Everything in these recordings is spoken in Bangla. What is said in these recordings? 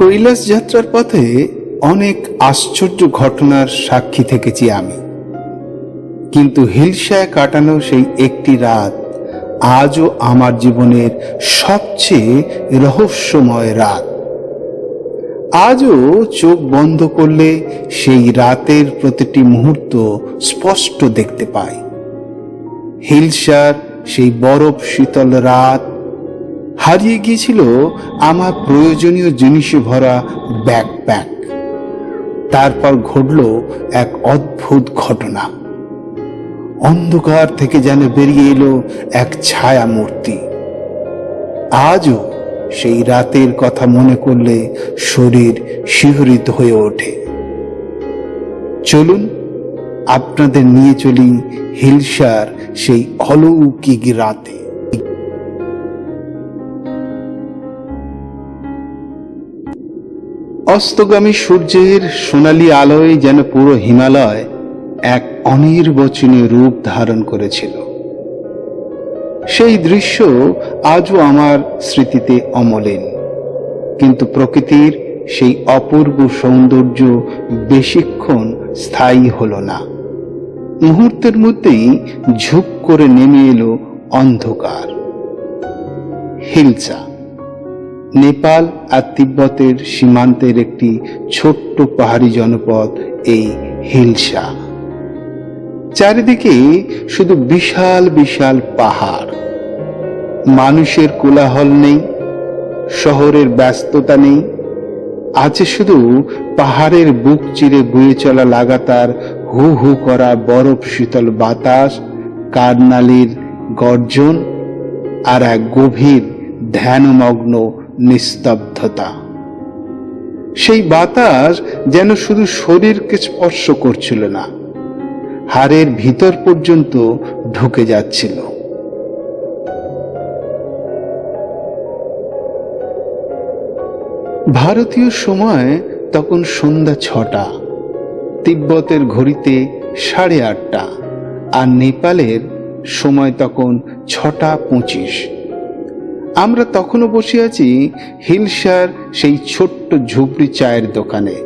কৈলাস যাত্রার পথে অনেক আশ্চর্য ঘটনার সাক্ষী থেকেছি আমি, কিন্তু হিলসায় কাটানো সেই একটি রাত আজও আমার জীবনের সবচেয়ে রহস্যময় রাত। আজও চোখ বন্ধ করলে সেই রাতের প্রতিটি মুহূর্ত স্পষ্ট দেখতে পাই। হিলসার সেই বরফ শীতল রাত, হারিয়ে গিয়েছিল আমার প্রয়োজনীয় জিনিসে ভরা ব্যাকপ্যাক। তারপর ঘটল এক অদ্ভুত ঘটনা। অন্ধকার থেকে যেন বেরিয়ে এলো এক ছায়া মূর্তি। আজও সেই রাতের কথা মনে করলে শরীর শিহরিত হয়ে ওঠে। চলুন আপনাদের নিয়ে চলি হিলসার সেই অলৌকিক রাতে। অস্তগামী সূর্যের সোনালী আলোয় যেন পুরো হিমালয় এক অনির্বচনীয় রূপ ধারণ করেছিল। সেই দৃশ্য আজও আমার স্মৃতিতে অমলিন, কিন্তু প্রকৃতির সেই অপূর্ব সৌন্দর্য বেশিক্ষণ স্থায়ী হলো না। মুহূর্তের মধ্যেই ঝুপ করে নেমে এলো অন্ধকার। হিলসা নেপাল আর তিব্বতের সীমান্তের একটি ছোট্ট পাহাড়ি জনপদ এই হিলসা। চারিদিকে শুধু বিশাল বিশাল পাহাড়। মানুষের কোলাহল নেই, শহরের ব্যস্ততা নেই, আছে শুধু পাহাড়ের বুক চিরে বয়ে চলা লাগাতার হু হু করা বরফ শীতল বাতাস, কারনালির গর্জন আর এক গভীর ধ্যানমগ্ন নিস্তব্ধতা। সেই বাতাস যেন শুধু শরীরকে স্পর্শ করছিল না, হাড়ের ভিতর পর্যন্ত ঢুকে যাচ্ছিল। ভারতীয় সময় তখন সন্ধ্যা 6টা, তিব্বতের ঘড়িতে 8:30, আর নেপালের সময় তখন 6:25। আমরা তখনও বসে আছি হিলসার সেই ছোট্ট ঝুপড়ি চায়ের দোকানে।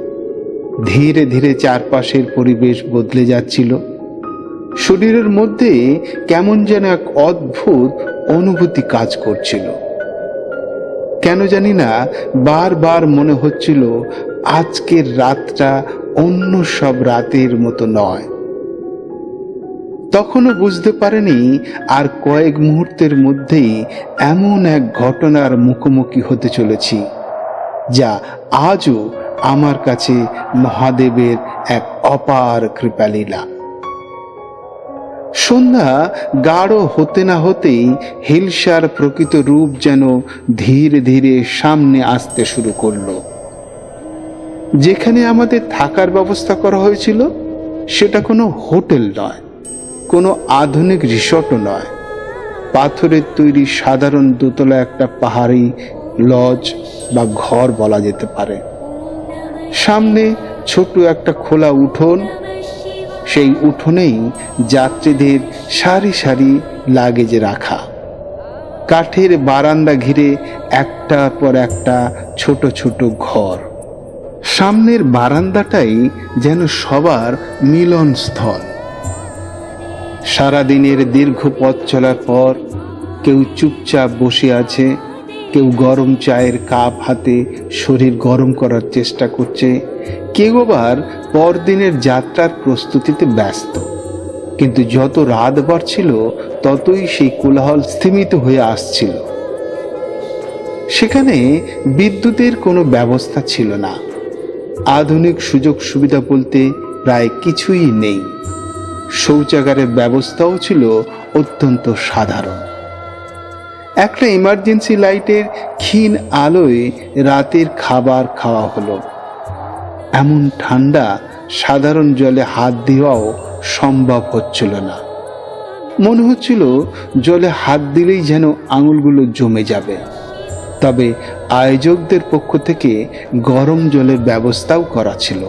ধীরে ধীরে চারপাশের পরিবেশ বদলে যাচ্ছিল। শরীরের মধ্যে কেমন যেন এক অদ্ভুত অনুভূতি কাজ করছিল। কেন জানি না বারবার মনে হচ্ছিল আজকের রাতটা অন্য সব রাতের মতো নয়। তখনও বুঝতে পারেনি আর কয়েক মুহূর্তের মধ্যেই এমন এক ঘটনার মুখোমুখি হতে চলেছি যা আজও আমার কাছে মহাদেবের এক অপার কৃপালীলা। সন্ধ্যা গাঢ় হতে না হতেই হিলসার প্রকৃত রূপ যেন ধীরে ধীরে সামনে আসতে শুরু করলো। যেখানে আমাদের থাকার ব্যবস্থা করা হয়েছিল সেটা কোনো হোটেল নয়, কোনো আধুনিক রিসর্টও নয়, পাথরের তৈরি সাধারণ দোতলা একটা পাহাড়ি লজ বা ঘর বলা যেতে পারে। সামনে ছোট একটা খোলা উঠোন, সেই উঠোনেই যাত্রীদের সারি সারি লাগেজে রাখা। কাঠের বারান্দা ঘিরে একটার পর একটা ছোট ছোট ঘর। সামনের বারান্দাটাই যেন সবার মিলনস্থল। সারাদিনের দীর্ঘ পথ চলার পর কেউ চুপচাপ বসে আছে, কেউ গরম চায়ের কাপ হাতে শরীর গরম করার চেষ্টা করছে, কেউ আবার পরদিনের যাত্রার প্রস্তুতিতে ব্যস্ত। কিন্তু যত রাত বাড়ছিল ততই সেই কোলাহল স্থিমিত হয়ে আসছিল। সেখানে বিদ্যুতের কোনো ব্যবস্থা ছিল না, আধুনিক সুযোগ সুবিধা বলতে প্রায় কিছুই নেই। শৌচাগারের ব্যবস্থাও ছিল অত্যন্ত সাধারণ। একটা ইমার্জেন্সি লাইটের ক্ষীণ আলোয় রাতের খাবার খাওয়া হলো। এমন ঠান্ডা সাধারণ জলে হাত দেওয়াও সম্ভব হচ্ছিল না। মনে হচ্ছিল জলে হাত দিলেই যেন আঙুলগুলো জমে যাবে। তবে আয়োজকদের পক্ষ থেকে গরম জলের ব্যবস্থাও করা ছিল।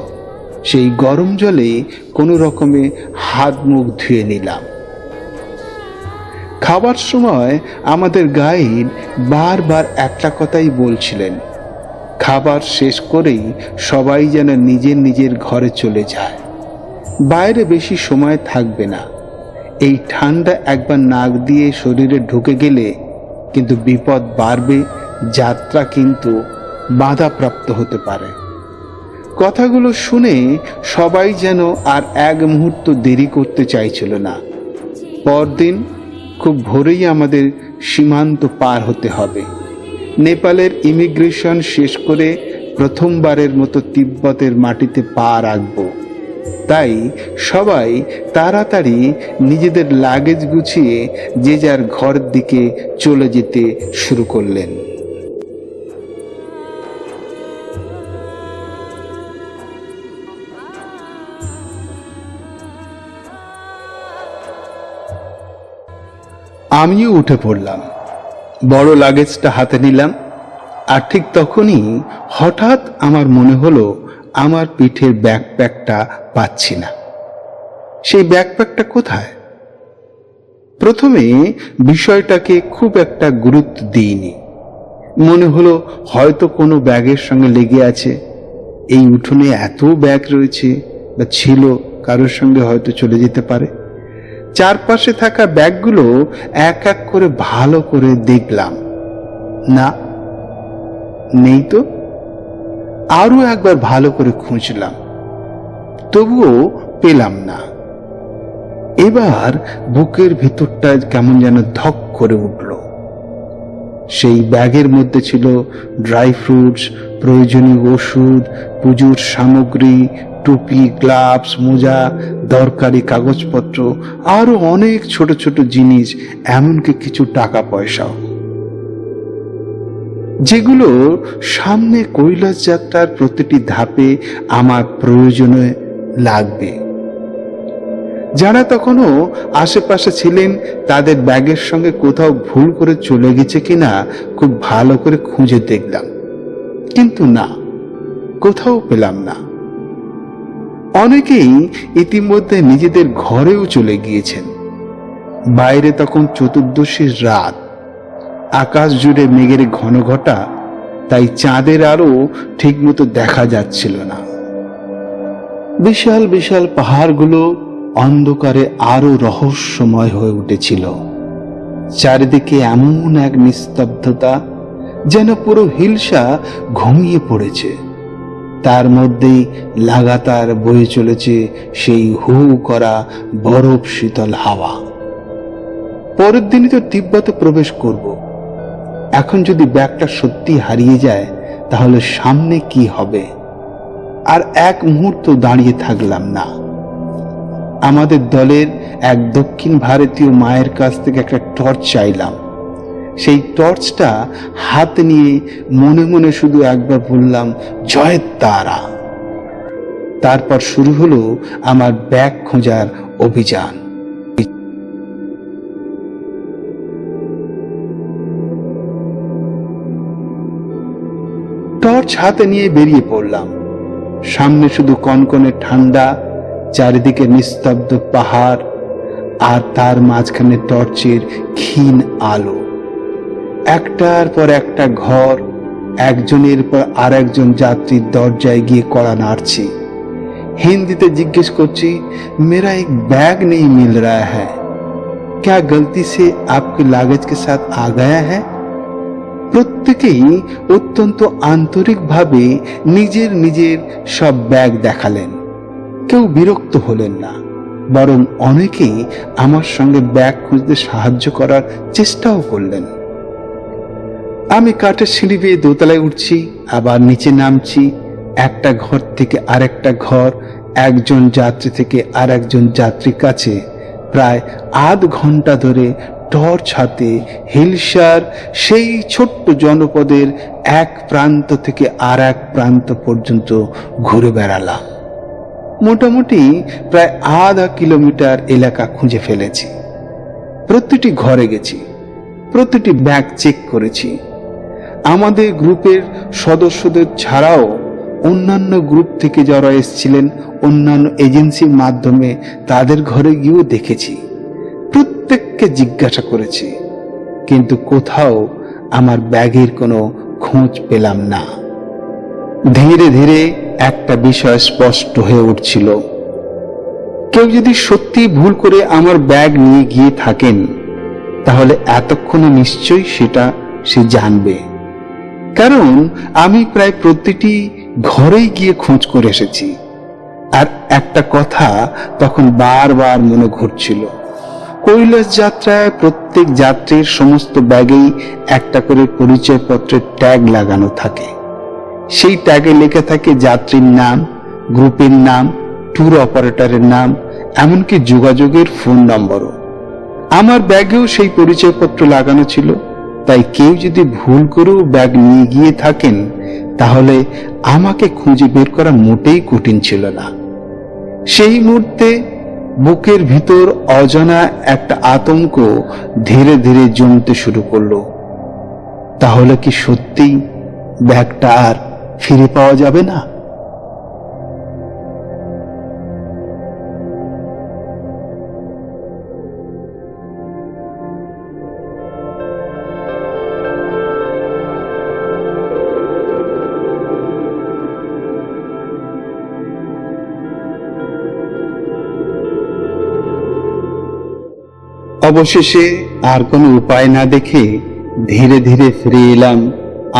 সেই গরম জলে কোনো রকমে হাত মুখ ধুয়ে নিলাম। খাবার সময় আমাদের গাইড বারবার একটা কথাই বলছিলেন, খাবার শেষ করেই সবাই যেন নিজের নিজের ঘরে চলে যায়। বাইরে বেশি সময় থাকবে না। এই ঠান্ডা একবার নাক দিয়ে শরীরে ঢুকে গেলে কিন্তু বিপদ বাড়বে, যাত্রা কিন্তু বাধাপ্রাপ্ত হতে পারে। কথাগুলো শুনে সবাই যেন আর এক মুহূর্ত দেরি করতে চাইছিল না। পরদিন খুব ভোরেই আমাদের সীমান্ত পার হতে হবে। নেপালের ইমিগ্রেশন শেষ করে প্রথমবারের মতো তিব্বতের মাটিতে পা রাখব। তাই সবাই তাড়াতাড়ি নিজেদের লাগেজ গুছিয়ে যে যার ঘরের দিকে চলে যেতে শুরু করলেন। আমিও উঠে পড়লাম, বড় লাগেজটা হাতে নিলাম। আর ঠিক তখনই হঠাৎ আমার মনে হলো আমার পিঠের ব্যাকপ্যাকটা পাচ্ছি না। সেই ব্যাকপ্যাকটা কোথায়? প্রথমে বিষয়টাকে খুব একটা গুরুত্ব দিইনি। মনে হলো হয়তো কোনো ব্যাগের সঙ্গে লেগে আছে। এই উঠোনে এত ব্যাগ রয়েছে বা ছিল, কারোর সঙ্গে হয়তো চলে যেতে পারে। চারপাশে থাকা ব্যাগগুলো এক এক করে ভালো করে দেখলাম, না, নেই তো। আরো একবার ভালো করে খুঁজলাম, তবুও পেলাম না। এবার বুকের ভিতরটা কেমন যেন ধক করে উঠল। সেই ব্যাগের মধ্যে ছিল ড্রাই ফ্রুটস, প্রয়োজনীয় ওষুধ, পুজোর সামগ্রী, টুপি, গ্লাভস, মোজা, দরকারি কাগজপত্র, আরো অনেক ছোট ছোট জিনিস, এমনকি কিছু টাকা পয়সাও, যেগুলো সামনে কৈলাস যাত্রার প্রতিটি ধাপে আমার প্রয়োজনে লাগবে। যারা তখনও আশেপাশে ছিলেন তাদের ব্যাগের সঙ্গে কোথাও ভুল করে চলে গেছে কিনা খুব ভালো করে খুঁজে দেখলাম, কিন্তু না, কোথাও পেলাম না। অনেকেই ইতিমধ্যে নিজেদের ঘরেও চলে গিয়েছেন। বাইরে তখন চতুর্দশীর রাত, আকাশ জুড়ে মেঘের ঘন ঘটা, তাই চাঁদের আলো ঠিকমতো দেখা যাচ্ছিল না। বিশাল বিশাল পাহাড়গুলো অন্ধকারে আরো রহস্যময় হয়ে উঠেছিল। চারিদিকে এমন এক নিস্তব্ধতা, যেন পুরো হিলসা ঘুমিয়ে পড়েছে। তার মধ্যেই লাগাতার বয়ে চলেছে সেই হু করা বরফ শীতল হাওয়া। পরের দিনই তো তিব্বতে প্রবেশ করব। এখন যদি ব্যাগটা সত্যি হারিয়ে যায় তাহলে সামনে কি হবে? আর এক মুহূর্ত দাঁড়িয়ে থাকলাম না। আমাদের দলের এক দক্ষিণ ভারতীয় মায়ের কাছ থেকে একটা টর্চ চাইলাম। সেই টর্চটা হাতে নিয়ে মনে মনে শুধু একবার বললাম, জয় তারা। তারপর শুরু হলো আমার ব্যাগ খোঁজার অভিযান। টর্চ হাতে নিয়ে বেরিয়ে পড়লাম। সামনে শুধু কনকনে ঠান্ডা, চারিদিকে নিস্তব্ধ পাহাড়, আর তার মাঝখানে টর্চের ক্ষীণ আলো। একটার পর একটা ঘর, একজনের পর আর একজন যাত্রীর দরজায় গিয়ে কড়া নাড়ছি। হিন্দিতে জিজ্ঞেস করছি, मेरा एक बैग नहीं मिल रहा है, क्या गलती से आपके लागेज के साथ आ गया है? প্রত্যেকেই অত্যন্ত আন্তরিকভাবে নিজের নিজের সব ব্যাগ দেখালেন। কেউ বিরক্ত হলেন না, বরং অনেকেই আমার সঙ্গে ব্যাগ খুঁজতে সাহায্য করার চেষ্টাও করলেন। আমি কাঠের সিঁড়ি বেয়ে দোতলায় উঠছি, আবার নিচে নামছি। একটা ঘর থেকে আরেকটা ঘর, একজন যাত্রী থেকে আর একজন যাত্রীর কাছে প্রায় আধ ঘন্টা ধরে টর্চ হাতে হিলসার সেই ছোট্ট জনপদের এক প্রান্ত থেকে আর এক প্রান্ত পর্যন্ত ঘুরে বেড়ালাম। মোটামুটি প্রায় আধা কিলোমিটার এলাকা খুঁজে ফেলেছি। প্রতিটি ঘরে গেছি, প্রতিটি ব্যাগ চেক করেছি। আমাদের গ্রুপের সদস্যদের ছাড়াও অন্যান্য গ্রুপ থেকে যারা এসেছিলেন অন্যান্য এজেন্সির মাধ্যমে তাদের ঘরে গিয়েও দেখেছি। প্রত্যেককে জিজ্ঞাসা করেছি, কিন্তু কোথাও আমার ব্যাগের কোনো খোঁজ পেলাম না। ধীরে ধীরে একটা বিষয় স্পষ্ট হয়ে উঠছিল। কেউ যদি সত্যি ভুল করে আমার ব্যাগ নিয়ে গিয়ে থাকেন, তাহলে এতক্ষণে নিশ্চয়ই সেটা সে জানবে, কারণ আমি প্রায় প্রতিটি ঘরেই গিয়ে খোঁজ করে এসেছি। আর একটা কথা তখন বারবার মনে ঘুরছিল, কৈলাস যাত্রায় প্রত্যেক যাত্রীর সমস্ত ব্যাগেই একটা করে পরিচয়পত্রের ট্যাগ লাগানো থাকে। সেই ট্যাগে লেখা থাকে যাত্রীর নাম, গ্রুপের নাম, ট্যুর অপারেটরের নাম, এমনকি যোগাযোগের ফোন নম্বরও। আমার ব্যাগেও সেই পরিচয়পত্র লাগানো ছিল, তাই কেউ যদি ভুল করেও ব্যাগ নিয়ে গিয়ে থাকেন, তাহলে আমাকে খুঁজে বের করা মোটেই কঠিন ছিল না। সেই মুহূর্তে বুকের ভিতর অজানা একটা আতঙ্ক ধীরে ধীরে জমতে শুরু করলো। তাহলে কি সত্যিই ব্যাগটা আর ফিরে পাওয়া যাবে না? অবশেষে আর কোনো উপায় না দেখে ধীরে ধীরে ফিরে এলাম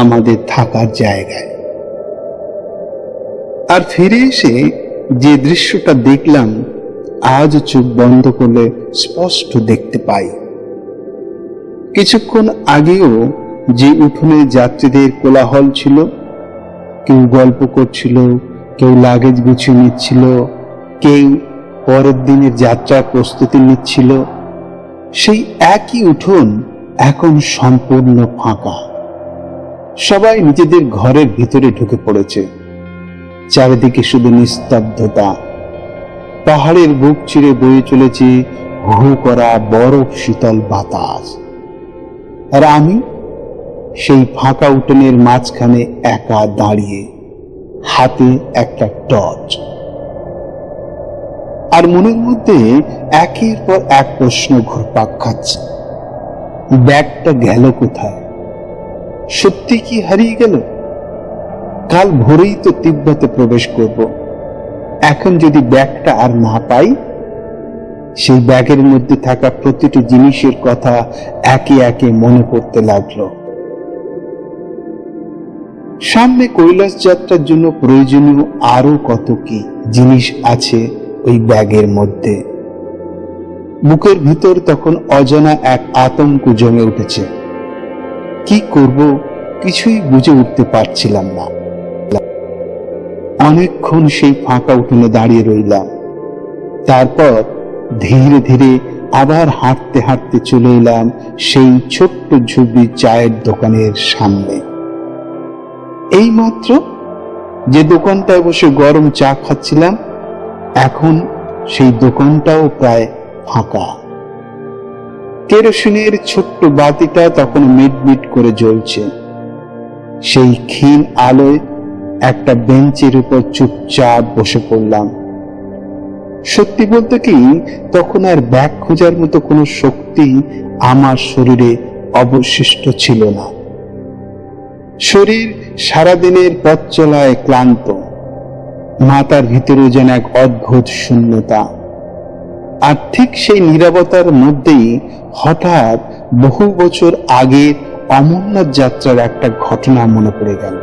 আমাদের থাকার জায়গায়। আর ফিরে এসে যে দৃশ্যটা দেখলাম, আজ চোখ বন্ধ করলে স্পষ্ট দেখতে পাই। কিছুক্ষণ আগেও যে উঠোনে যাত্রীদের কোলাহল ছিল, কেউ গল্প করছিল, কেউ লাগেজ গুছিয়ে নিচ্ছিল, কেউ পরের দিনের যাত্রার প্রস্তুতি নিচ্ছিল, সেই একই উঠোন এখন সম্পূর্ণ ফাঁকা। সবাই নিজেদের ঘরের ভিতরে ঢুকে পড়েছে। চারিদিকে শুধু নিস্তব্ধতা। পাহাড়ের বুক চিরে বয়ে চলেছে হু করা বরফ শীতল বাতাস। আর আমি সেই ফাঁকা উঠোনের মাঝখানে একা দাঁড়িয়ে, হাতে একটা টর্চ। আর মনের মধ্যে একের পর এক প্রশ্ন ঘুরপাক খাচ্ছে। ব্যাগটা গেল কোথায়? সত্যি কি হারিয়ে গেল? কাল ভোরেই তো তিব্বতে প্রবেশ করব। এখন যদি ব্যাগটা আর না পাই? সেই ব্যাগের মধ্যে থাকা প্রতিটি জিনিসের কথা একে একে মনে পড়তে লাগলো। সামনে কৈলাস যাত্রার জন্য প্রয়োজনীয় আরো কত কি জিনিস আছে ওই ব্যাগের মধ্যে। বুকের ভিতর তখন অজানা এক আতঙ্ক জমে উঠেছে। কি করব কিছুই বুঝে উঠতে পারছিলাম না। অনেকক্ষণ সেই ফাঁকা উঠোনে দাঁড়িয়ে রইলাম। তারপর ধীরে ধীরে আবার হাঁটতে হাঁটতে চলে এলাম সেই ছোট্ট ঝুপড়ি চায়ের দোকানের সামনে। এইমাত্র যে দোকানটায় বসে গরম চা খাচ্ছিলাম, এখন সেই দোকানটাও প্রায় ফাঁকা। কেরোসিনের ছোট্ট বাতিটা তখন মিটমিট করে জ্বলছে। সেই ক্ষীণ আলোয় একটা বেঞ্চের উপর চুপচাপ বসে পড়লাম। সত্যি বলতে কি, তখন আর ব্যাগ খোঁজার মতো কোনো শক্তি আমার শরীরে অবশিষ্ট ছিল না। শরীর সারাদিনের পথ চলায় ক্লান্ত। মাথার ভিতরে যেন এক অদ্ভুত শূন্যতা। আর ঠিক সেই নীরবতার মধ্যেই হঠাৎ বহু বছর আগের অমরনাথ যাত্রার একটা ঘটনা মনে পড়ে গেল।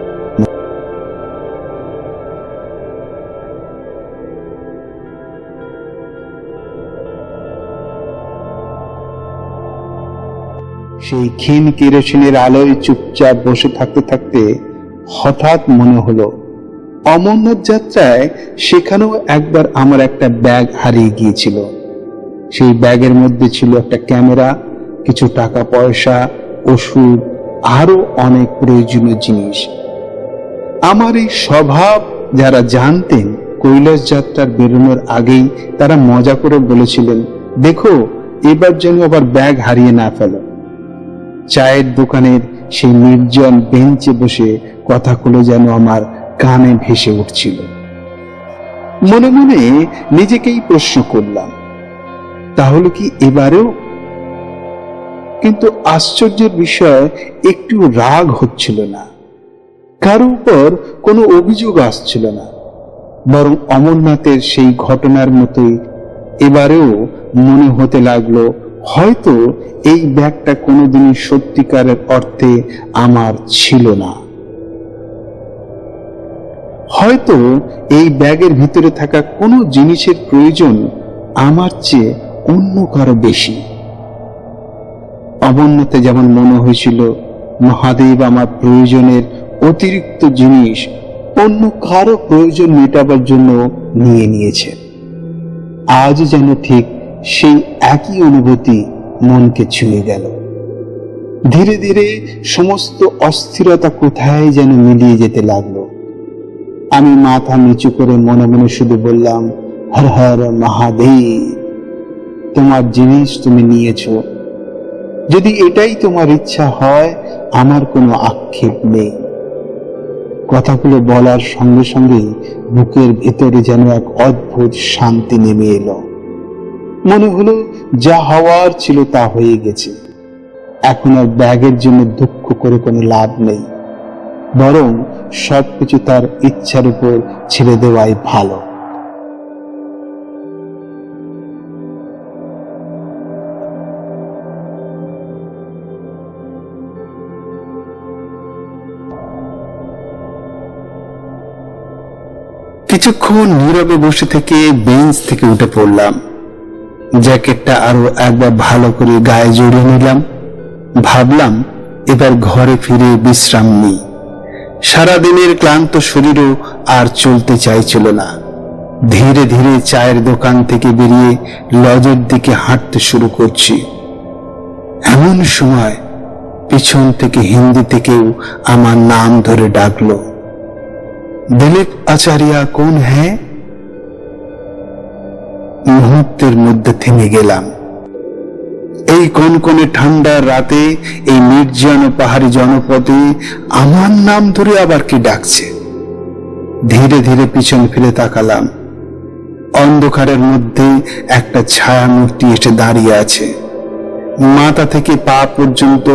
সেই ক্ষীণ কেরোসিনের আলোয় চুপচাপ বসে থাকতে থাকতে হঠাৎ মনে হলো, অমরনাথ যাত্রায় সেখানেও একবার আমার একটা ব্যাগ হারিয়ে গিয়েছিল। সেই ব্যাগের মধ্যে ছিল একটা ক্যামেরা, কিছু টাকা পয়সা, ওষুধ, আরো অনেক প্রয়োজনীয় জিনিস। আমার এই স্বভাব যারা জানতেন, কৈলাস যাত্রার বেরোনোর আগেই তারা মজা করে বলেছিলেন, দেখো এবার যেন আবার ব্যাগ হারিয়ে না ফেলো। চায়ের দোকানের সেই নির্জন বেঞ্চে বসে কথাগুলো যেন আমার কানে ভেসে উঠছিল। মনে মনে নিজেকেই প্রশ্ন করলাম, তাহলে কি এবারেও? কিন্তু আশ্চর্যের বিষয়, একটু রাগ হচ্ছিল না। কারো উপর কোনো অভিযোগ আসছিল না, বরং অমরনাথের সেই ঘটনার মতোই এবারেও মনে হতে লাগলো হয়তো এই ব্যাগটা কোনোদিনই সত্যিকারের অর্থে আমার ছিল না। হয়তো এই ব্যাগের ভিতরে থাকা কোনো জিনিসের প্রয়োজন আমার চেয়ে অন্য কারো বেশি। অমরনাথে যেমন মনে হয়েছিল মহাদেব আমার প্রয়োজনের অতিরিক্ত জিনিস অন্য কারো প্রয়োজন মেটাবার জন্য নিয়ে নিয়েছে, আজ যেন ঠিক সেই একই অনুভূতি মনকে ছুঁয়ে গেল। ধীরে ধীরে সমস্ত অস্থিরতা কোথায় যেন মিলিয়ে যেতে লাগলো। আমি মাথা নিচু করে মনে মনে শুধু বললাম, হর হর মহাদেব, তোমার জিনিস তুমি নিয়েছ, যদি এটাই তোমার ইচ্ছা হয় আমার কোনো আক্ষেপ নেই। কথাগুলো বলার সঙ্গে সঙ্গেই বুকের ভেতরে যেন এক অদ্ভুত শান্তি নেমে এলো। মনে হলো যা হওয়ার ছিল তা হয়ে গেছে, এখন আর ব্যাগের জন্য দুঃখ করে কোনো লাভ নেই, বরং সবকিছু তার ইচ্ছার উপর ছেড়ে দেওয়াই ভালো। কিছুক্ষণ নীরবে বসে থেকে বেঞ্চ থেকে উঠে পড়লাম। জ্যাকেটটা আরো একবার ভালো করে গায়ে জড়িয়ে নিলাম। ভাবলাম এবার ঘরে ফিরে বিশ্রাম নিই। সারাদিনের ক্লান্ত শরীরও আর চলতে চাইছিল না। ধীরে ধীরে চায়ের দোকান থেকে বেরিয়ে লজের দিকে হাঁটতে শুরু করছি। এমন সময় পিছন থেকে হিন্দিতে কেউ আমার নাম ধরে ডাকলো, দিলীপ আচার্য কোন হ্যাঁ? মুহূর্তের মধ্যে থেমে গেলাম। এই কনকনে ঠান্ডার রাতে এই নির্জন পাহাড়ি জনপদে আমার নাম ধরে আবার কি ডাকছে? ধীরে ধীরে পিছন ফিরে তাকালাম। অন্ধকারের মধ্যে একটা ছায়া মূর্তি এসে দাঁড়িয়ে আছে। মাথা থেকে পা পর্যন্ত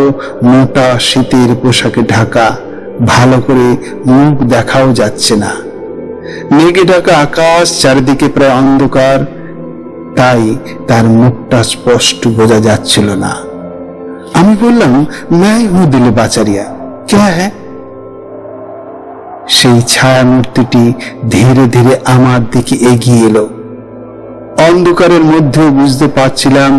মোটা শীতের পোশাকে ঢাকা, ভালো করে মুখ দেখাও যাচ্ছে না। মেঘে ঢাকা আকাশ, চারিদিকে প্রায় অন্ধকার, তাই তার মুখটা স্পষ্ট বোঝা যাচ্ছিল না। আমি বললাম, मैं हूं दिलीप आचार्य, क्या है? সেই ছায়া মূর্তিটি ধীরে ধীরে আমার দিকে এগিয়ে এলো। অন্ধকারের মধ্যেও বুঝতে পারছিলাম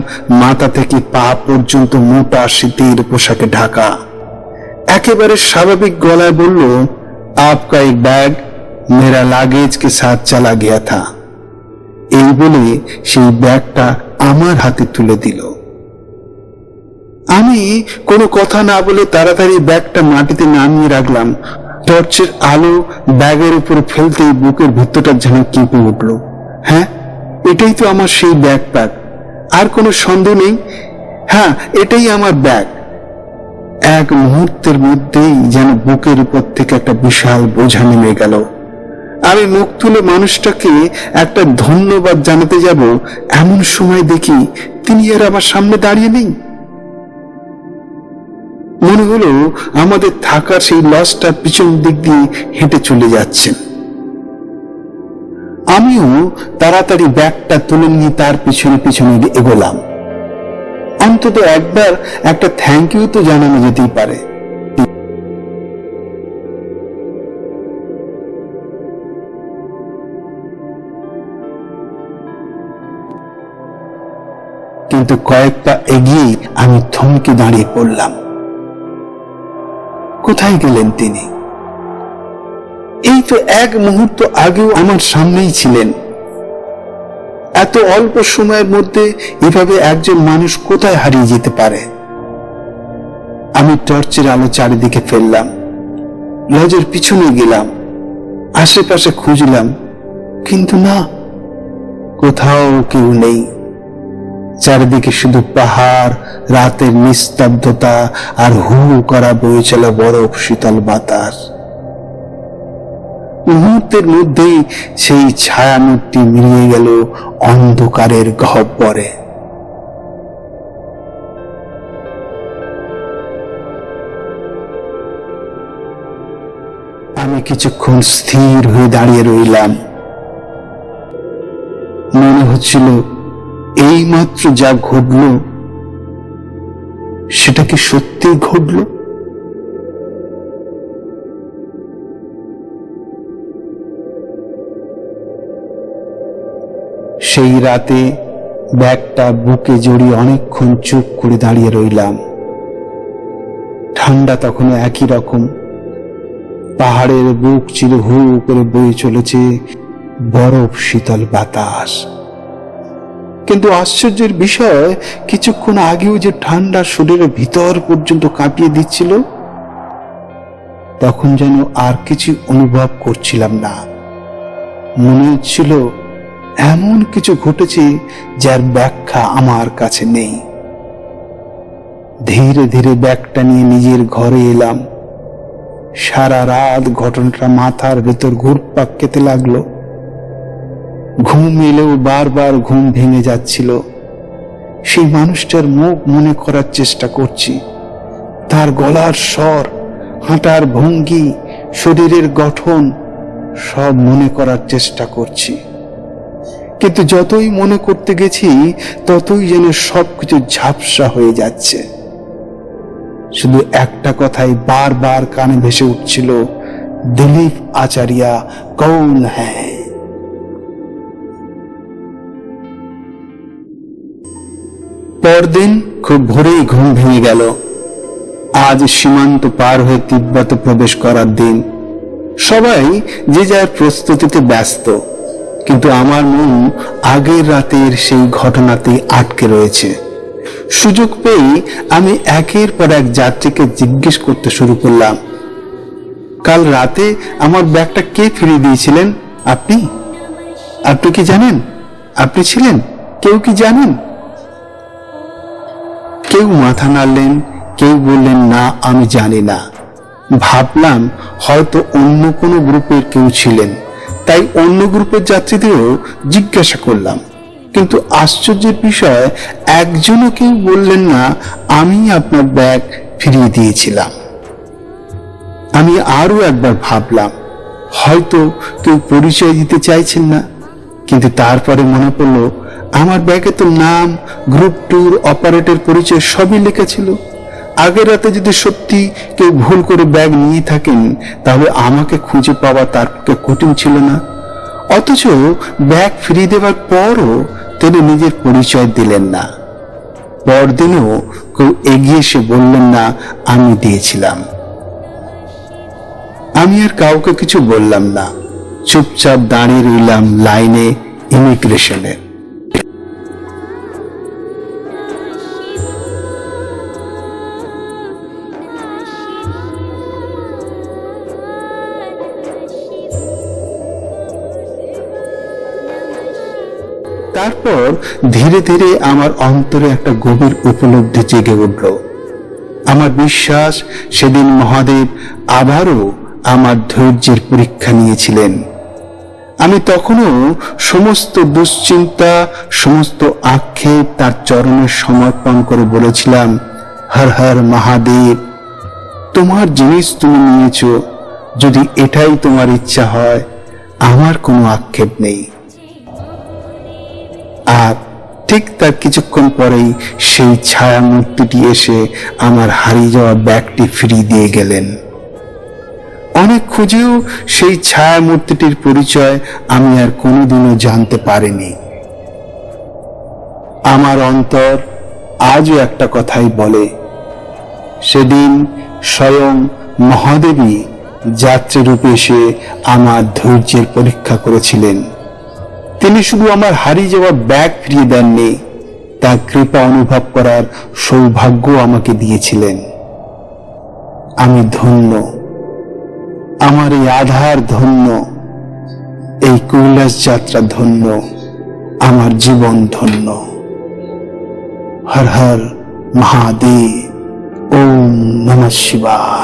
মাথা থেকে পা পর্যন্ত মোটা শীতের পোশাকে ঢাকা। একেবারে স্বাভাবিক গলায় বলল, आपका एक बैग मेरा লাগেজ के साथ चला गया था। এই বলে সেই ব্যাগটা আমার হাতে তুলে দিল। আমি কোনো কথা না বলে তাড়াতাড়ি ব্যাগটা মাটিতে নামিয়ে রাখলাম। টর্চের আলো ব্যাগের উপর ফেলতেই বুকের ভিতরটা যেন কেঁপে উঠল। হ্যাঁ, এটাই তো আমার সেই ব্যাকপ্যাক, আর কোনো সন্দেহ নেই। হ্যাঁ, এটাই আমার ব্যাগ। এক মুহূর্তের মধ্যেই যেন বুকের উপর থেকে একটা বিশাল বোঝা নেমে গেল। আমি মুখ তুলে মানুষটাকে একটা ধন্যবাদ জানাতে যাব, এমন সময় দেখি তিনি আর আমার সামনে দাঁড়িয়ে নেই। মনে হলো আমাদের থাকার সেই লজটার পিছন দিক দিয়ে হেঁটে চলে যাচ্ছেন। আমিও তাড়াতাড়ি ব্যাগটা তুলে নিয়ে তার পিছনে পিছনে এগোলাম। অন্তত একবার একটা থ্যাংক ইউ তো জানানো যেতেই পারে। কিন্তু কয়েক পা এগিয়ে আমি থমকে দাঁড়িয়ে পড়লাম। কোথায় গেলেন তিনি? এই তো এক মুহূর্ত আগেও আমার সামনেই ছিলেন। এত অল্প সময়ের মধ্যে এভাবে একজন মানুষ কোথায় হারিয়ে যেতে পারে? আমি টর্চের আলো চারিদিকে ফেললাম, লজের পিছনে গেলাম, আশেপাশে খুঁজলাম, কিন্তু না, কোথাও কেউ নেই। চারিদিকে শুধু পাহাড়, রাতের নিস্তব্ধতা আর হু হু করা বয়ে চলা বরফ শীতল বাতাস। মুহূর্তের মধ্যেই সেই ছায়া মূর্তি মিলিয়ে গেল অন্ধকারের গহ্বরে। আমি কিছুক্ষণ স্থির হয়ে দাঁড়িয়ে রইলাম। মনে হচ্ছিল এইমাত্র যা ঘটল সেটা কি সত্যি ঘটল? সেই রাতে ব্যাগটা বুকে জড়িয়ে অনেকক্ষণ চুপ করে দাঁড়িয়ে রইলাম। ঠান্ডা তখন একই রকম, পাহাড়ের বুক চিরে হু করে বয়ে চলেছে বরফ শীতল বাতাস। কিন্তু আশ্চর্যের বিষয়, কিছুক্ষণ আগেও যে ঠান্ডা শরীরের ভিতর পর্যন্ত কাঁপিয়ে দিচ্ছিল, তখন যেন আর কিছু অনুভব করছিলাম না। মনে হচ্ছিল এমন কিছু ঘটেছে যার ব্যাখ্যা আমার কাছে নেই। ধীরে ধীরে ব্যাগটা নিয়ে নিজের ঘরে এলাম। সারা রাত ঘটনাটা মাথার ভেতর ঘুরপাক খেতে লাগলো। ঘুম এলেও বারবার ঘুম ভেঙে যাচ্ছিল। সেই মানুষটার মুখ মনে করার চেষ্টা করছি, তার গলার স্বর, হাঁটার ভঙ্গি, শরীরের গঠন সব মনে করার চেষ্টা করছি। কিন্তু যতই মনে করতে গেছি ততই যেন সবকিছু ঝাপসা হয়ে যাচ্ছে। শুধু একটা কথাই বারবার কানে ভেসে উঠছিল, দিলীপ আচারিয়া কৌন হ্যায়। পরদিন খুব ভোরেই ঘুম ভেঙে গেল। আজ সীমান্ত পার হয়ে তিব্বতে প্রবেশ করার দিন। সবাই যে যার প্রস্তুতিতে ব্যস্ত, কিন্তু আমার মন আগের রাতের সেই ঘটনাতে আটকে রয়েছে। সুযোগ পেয়ে আমি একের পর এক যাত্রীকে জিজ্ঞেস করতে শুরু করলাম, কাল রাতে আমার ব্যাগটা কে ফিরিয়ে দিয়েছিলেন? আপনি? আপনি কি জানেন? আপনি ছিলেন? কেউ কি জানেন? কেউ মাথা নাড়লেন, কেউ বললেন না আমি জানি না। ভাবলাম হয়তো অন্য কোনো গ্রুপের কেউ ছিলেন, তাই অন্য গ্রুপের যাত্রীদেরও জিজ্ঞাসা করলাম। কিন্তু আশ্চর্যের বিষয়, একজনও কেউ বললেন না আমি আপনার ব্যাগ ফিরিয়ে দিয়েছিলাম। আমি আরো একবার ভাবলাম হয়তো কেউ পরিচয় দিতে চাইছেন না, কিন্তু তারপরে মনে পড়লো আমার ব্যাগে তো নাম, গ্রুপ ট্যুর অপারেটর পরিচয় সবই লেখা ছিল। আগের রাতে যদি সত্যি কেউ ভুল করে ব্যাগ নিয়ে থাকেন তাহলে আমাকে খুঁজে পাওয়া তার পক্ষে কঠিন ছিল না। অথচ ব্যাগ ফিরিয়ে দেওয়ার পরও তিনি নিজের পরিচয় দিলেন না। পরদিনও কেউ এগিয়ে এসে বললেন না আমি দিয়েছিলাম। আমি আর কাউকে কিছু বললাম না, চুপচাপ দাঁড়িয়ে রইলাম লাইনে ইমিগ্রেশনের। তারপর ধীরে ধীরে আমার অন্তরে একটা গভীর উপলব্ধি জেগে উঠল। আমার বিশ্বাস সেদিন মহাদেব আবারও আমার ধৈর্যের পরীক্ষা নিয়েছিলেন। আমি তখনও সমস্ত দুশ্চিন্তা, সমস্ত আক্ষেপ তার চরণে সমর্পণ করে বলেছিলাম, হর হর মহাদেব, তোমার জিনিস তুমি নিয়েছ, যদি এটাই তোমার ইচ্ছা হয় আমার কোনো আক্ষেপ নেই। আর ঠিক তার কিছুক্ষণ পরেই সেই ছায়া মূর্তিটি এসে আমার হারিয়ে যাওয়া ব্যাগটি ফিরিয়ে দিয়ে গেলেন। অনেক খুঁজেও সেই ছায়া মূর্তিটির পরিচয় আমি আর কোনোদিনও জানতে পারিনি। আমার অন্তর আজও একটা কথাই বলে, সেদিন স্বয়ং মহাদেবী যাত্রী রূপে এসে আমার ধৈর্যের পরীক্ষা করেছিলেন। তিনি শুধু আমার হারিয়ে যাওয়া ব্যাগ ফিরিয়ে দেননি, তার কৃপা অনুভব করার সৌভাগ্য আমাকে দিয়েছিলেন। আমি ধন্য, আমার এই আধার ধন্য, এই কৈলাস যাত্রা ধন্য, আমার জীবন ধন্য। হর হর মহাদেব, ওম নমঃ শিবায়।